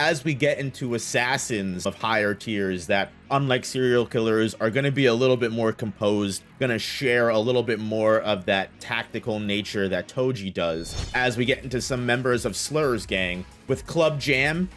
as we get into assassins of higher tiers that, unlike serial killers, are going to be a little bit more composed, going to share a little bit more of that tactical nature that Toji does. As we get into some members of Slur's gang, with Club Jam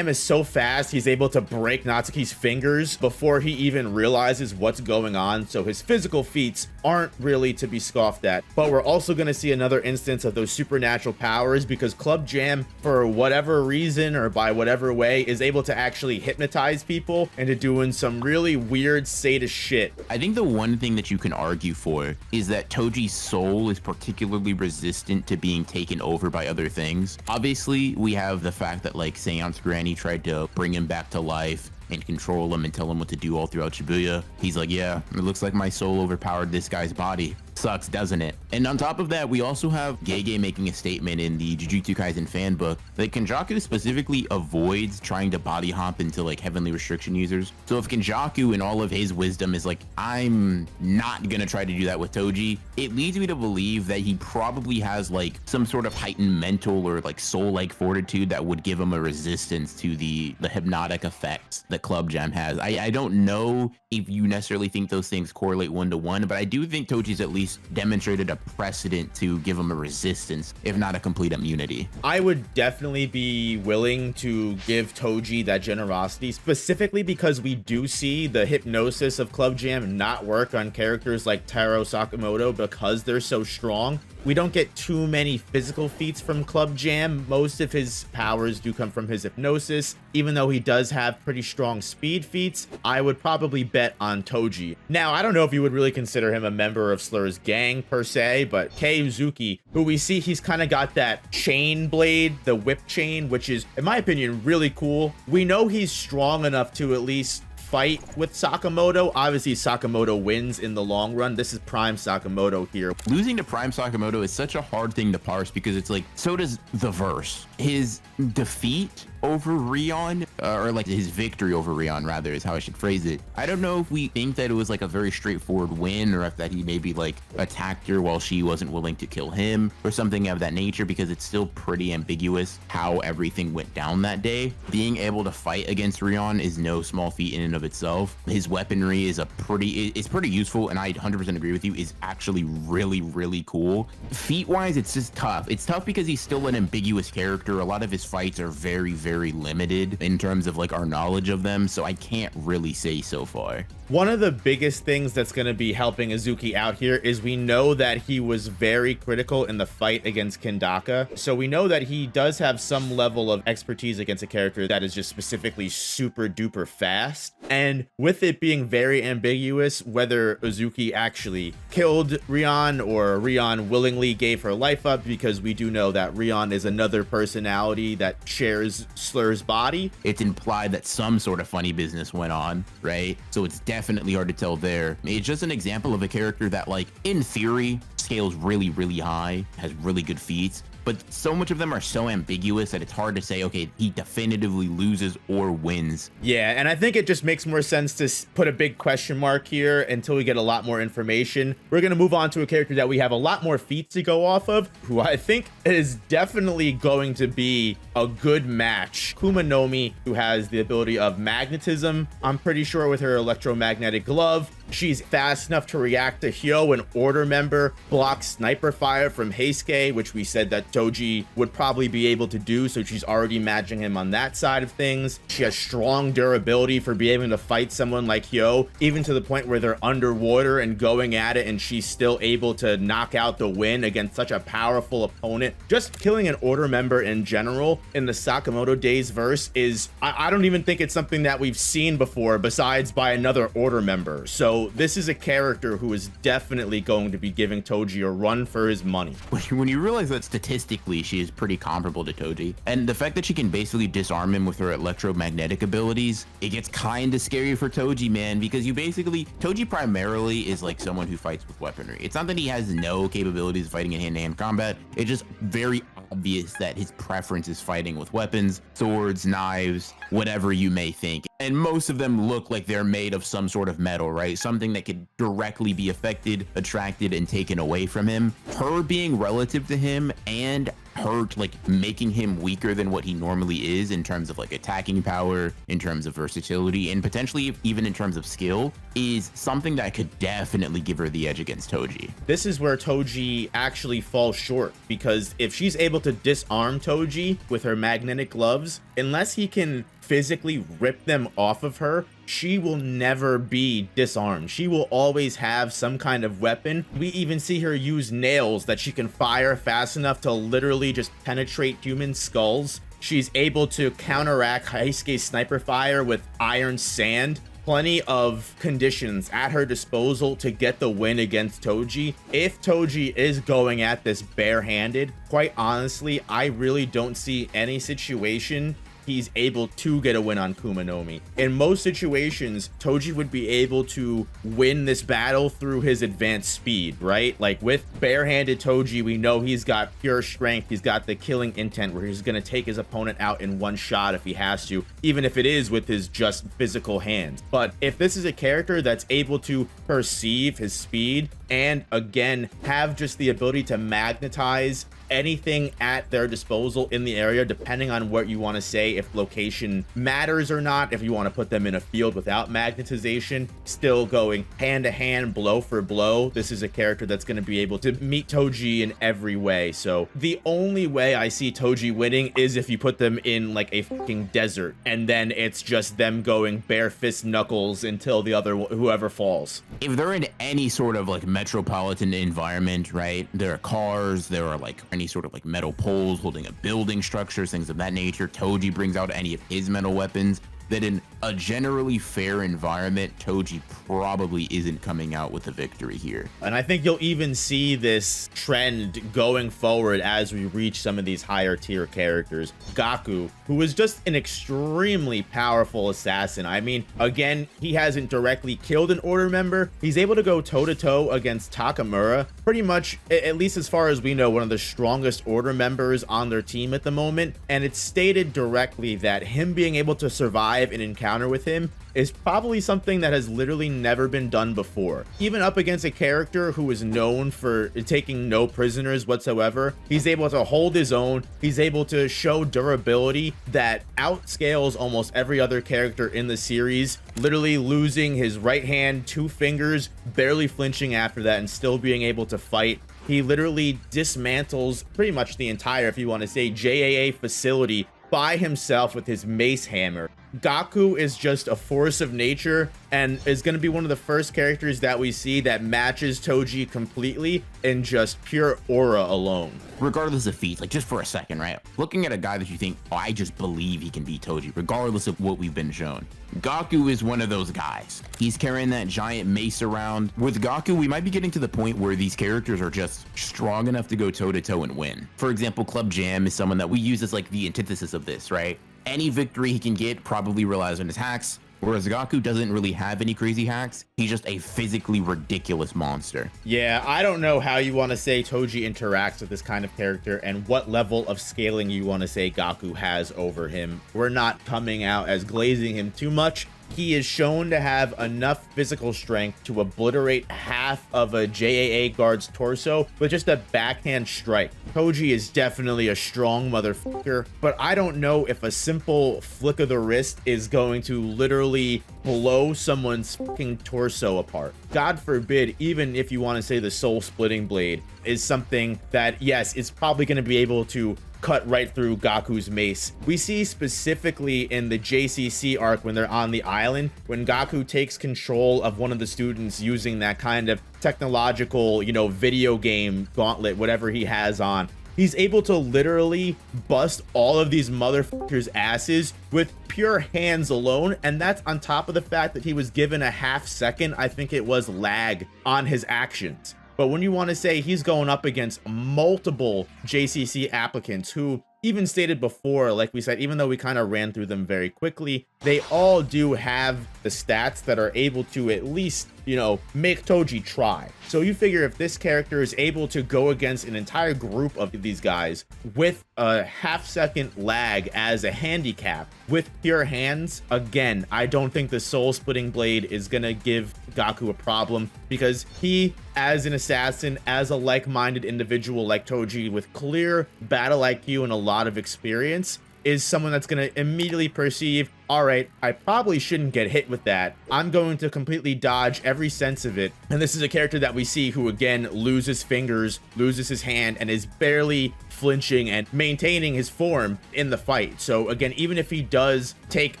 is so fast, he's able to break Natsuki's fingers before he even realizes what's going on, so his physical feats aren't really to be scoffed at. But we're also going to see another instance of those supernatural powers, because Club Jam, for whatever reason or by whatever way, is able to actually hypnotize people into doing some really weird sadist shit. I think the one thing that you can argue for is that Toji's soul is particularly resistant to being taken over by other things. Obviously, we have the fact that like Seance Granny tried to bring him back to life and control him and tell him what to do all throughout Shibuya. He's like, yeah, it looks like my soul overpowered this guy's body. Sucks, doesn't it? And on top of that, we also have Gege making a statement in the Jujutsu Kaisen fan book that Kenjaku specifically avoids trying to body hop into like heavenly restriction users. So if Kenjaku in all of his wisdom is like, I'm not gonna try to do that with Toji, it leads me to believe that he probably has like some sort of heightened mental or like soul-like fortitude that would give him a resistance to the hypnotic effects that Club Jam has. I don't know if you necessarily think those things correlate one-to-one, but I do think Toji's at least demonstrated a precedent to give him a resistance, if not a complete immunity. I would definitely be willing to give Toji that generosity, specifically because we do see the hypnosis of Club Jam not work on characters like Taro Sakamoto because they're so strong. We don't get too many physical feats from Club Jam. Most of his powers do come from his hypnosis. Even though he does have pretty strong speed feats, I would probably bet on Toji. Now, I don't know if you would really consider him a member of Slur's gang per se, but Kei Uzuki, who we see he's kind of got that chain blade, the whip chain, which is, in my opinion, really cool. We know he's strong enough to at least fight with Sakamoto. Obviously, Sakamoto wins in the long run. This is Prime Sakamoto here. Losing to Prime Sakamoto is such a hard thing to parse because it's like, so does the verse. His defeat over Rion, or like his victory over Rion rather is how I should phrase it. I don't know if we think that it was like a very straightforward win, or if that he maybe like attacked her while she wasn't willing to kill him or something of that nature, because it's still pretty ambiguous how everything went down that day. Being able to fight against Rion is no small feat in and of itself. His weaponry is it's pretty useful, and I 100% agree with you, is actually really cool. Feat wise, it's just tough. It's tough because he's still an ambiguous character. A lot of his fights are very limited in terms of like our knowledge of them, so I can't really say so far. One of the biggest things that's going to be helping Izuki out here is we know that he was very critical in the fight against Kendaka, so we know that he does have some level of expertise against a character that is just specifically super duper fast. And with it being very ambiguous whether Izuki actually killed Rion or Rion willingly gave her life up, because we do know that Rion is another personality that shares Slur's body. It's implied that some sort of funny business went on, right? So it's definitely hard to tell there. It's just an example of a character that, like, in theory, scales really high, has really good feats, but so much of them are so ambiguous that it's hard to say, okay, he definitively loses or wins. Yeah, and I think it just makes more sense to put a big question mark here until we get a lot more information. We're going to move on to a character that we have a lot more feats to go off of, who I think is definitely going to be a good match. Kumonomi, who has the ability of magnetism. I'm pretty sure with her electromagnetic glove, she's fast enough to react to Hyo, an order member, block sniper fire from Heisuke, which we said that Toji would probably be able to do, so she's already matching him on that side of things. She has strong durability for being able to fight someone like Hyo, even to the point where they're underwater and going at it, and she's still able to knock out the win against such a powerful opponent. Just killing an order member in general in the Sakamoto Days verse is, I don't even think it's something that we've seen before besides by another order member. So this is a character who is definitely going to be giving Toji a run for his money. When you realize that statistically she is pretty comparable to Toji, and the fact that she can basically disarm him with her electromagnetic abilities, it gets kind of scary for Toji, man, because Toji primarily is like someone who fights with weaponry. It's not that he has no capabilities of fighting in hand-to-hand combat, it's just very obvious that his preference is fighting with weapons, swords, knives, whatever you may think. And most of them look like they're made of some sort of metal, right? Something that could directly be affected, attracted, and taken away from him. Her being relative to him and hurt, like making him weaker than what he normally is in terms of like attacking power, in terms of versatility, and potentially even in terms of skill, is something that could definitely give her the edge against Toji. This is where Toji actually falls short, because if she's able to disarm Toji with her magnetic gloves, unless he can physically rip them off of her, she will never be disarmed. She will always have some kind of weapon. We even see her use nails that she can fire fast enough to literally just penetrate human skulls. She's able to counteract Heisuke's sniper fire with iron sand. Plenty of conditions at her disposal to get the win against Toji. If Toji is going at this barehanded, quite honestly, I really don't see any situation he's able to get a win on Kumonomi. In most situations, Toji would be able to win this battle through his advanced speed, right? Like with barehanded Toji, we know he's got pure strength. He's got the killing intent where he's going to take his opponent out in one shot if he has to, even if it is with his just physical hands. But if this is a character that's able to perceive his speed and again have just the ability to magnetize anything at their disposal in the area, depending on what you want to say, if location matters or not, if you want to put them in a field without magnetization, still going hand to hand, blow for blow, this is a character that's going to be able to meet Toji in every way. So the only way I see Toji winning is if you put them in like a fucking desert, and then it's just them going bare fist knuckles until the other whoever falls. If they're in any sort of like metropolitan environment, right, there are cars, there are like any sort of like metal poles holding a building structures, things of that nature. Toji brings out any of his metal weapons. That in a generally fair environment, Toji probably isn't coming out with a victory here. And I think you'll even see this trend going forward as we reach some of these higher tier characters. Gaku, who is just an extremely powerful assassin. I mean, again, he hasn't directly killed an order member. He's able to go toe-to-toe against Takamura, pretty much, at least as far as we know, one of the strongest order members on their team at the moment. And it's stated directly that him being able to survive an encounter with him is probably something that has literally never been done before. Even up against a character who is known for taking no prisoners whatsoever, he's able to hold his own. He's able to show durability that outscales almost every other character in the series, literally losing his right hand, 2 fingers, barely flinching after that, and still being able to fight. He literally dismantles pretty much the entire, if you want to say, JAA facility by himself with his mace hammer. Gaku is just a force of nature and is going to be one of the first characters that we see that matches Toji completely in just pure aura alone. Regardless of feats, like just for a second, right? Looking at a guy that you think, oh, I just believe he can beat Toji, regardless of what we've been shown. Gaku is one of those guys. He's carrying that giant mace around. With Gaku, we might be getting to the point where these characters are just strong enough to go toe-to-toe and win. For example, Club Jam is someone that we use as like the antithesis of this, right? Any victory he can get probably relies on his hacks, whereas Gaku doesn't really have any crazy hacks. He's just a physically ridiculous monster. Yeah, I don't know how you want to say Toji interacts with this kind of character and what level of scaling you want to say Gaku has over him. We're not coming out as glazing him too much. He is shown to have enough physical strength to obliterate half of a JAA guard's torso with just a backhand strike. Toji is definitely a strong motherfucker, but I don't know if a simple flick of the wrist is going to literally blow someone's fucking torso apart. God forbid, even if you want to say the soul splitting blade is something that, yes, it's probably going to be able to cut right through Gaku's mace. We see specifically in the JCC arc when they're on the island, when Gaku takes control of one of the students using that kind of technological, you know, video game gauntlet, whatever he has on. He's able to literally bust all of these motherfuckers' asses with pure hands alone, and that's on top of the fact that he was given a half second, I think it was, lag on his actions. But when you want to say he's going up against multiple JCC applicants who, even stated before, like we said, even though we kind of ran through them very quickly, they all do have the stats that are able to at least you know, make Toji try. So you figure if this character is able to go against an entire group of these guys with a half-second lag as a handicap with pure hands, again, I don't think the soul splitting blade is gonna give Gaku a problem, because he, as an assassin, as a like-minded individual like Toji with clear battle IQ and a lot of experience, is someone that's going to immediately perceive, all right, I probably shouldn't get hit with that. I'm going to completely dodge every sense of it. And this is a character that we see who, again, loses fingers, loses his hand, and is barely flinching and maintaining his form in the fight. So again, even if he does take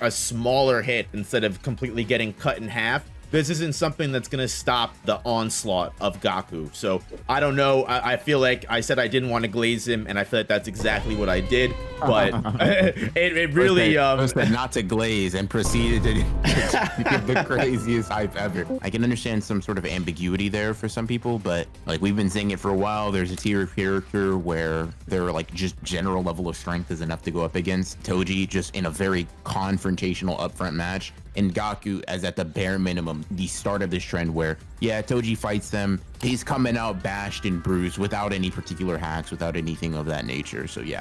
a smaller hit instead of completely getting cut in half, this isn't something that's going to stop the onslaught of Gaku. So I don't know. I feel like I said I didn't want to glaze him, and I feel like that's exactly what I did. But it really said not to glaze and proceeded to give the craziest hype ever. I can understand some sort of ambiguity there for some people, but like we've been saying it for a while, there's a tier of character where their like just general level of strength is enough to go up against Toji just in a very confrontational upfront match. And Gaku as at the bare minimum, the start of this trend where, yeah, Toji fights them. He's coming out bashed and bruised without any particular hacks, without anything of that nature. So yeah,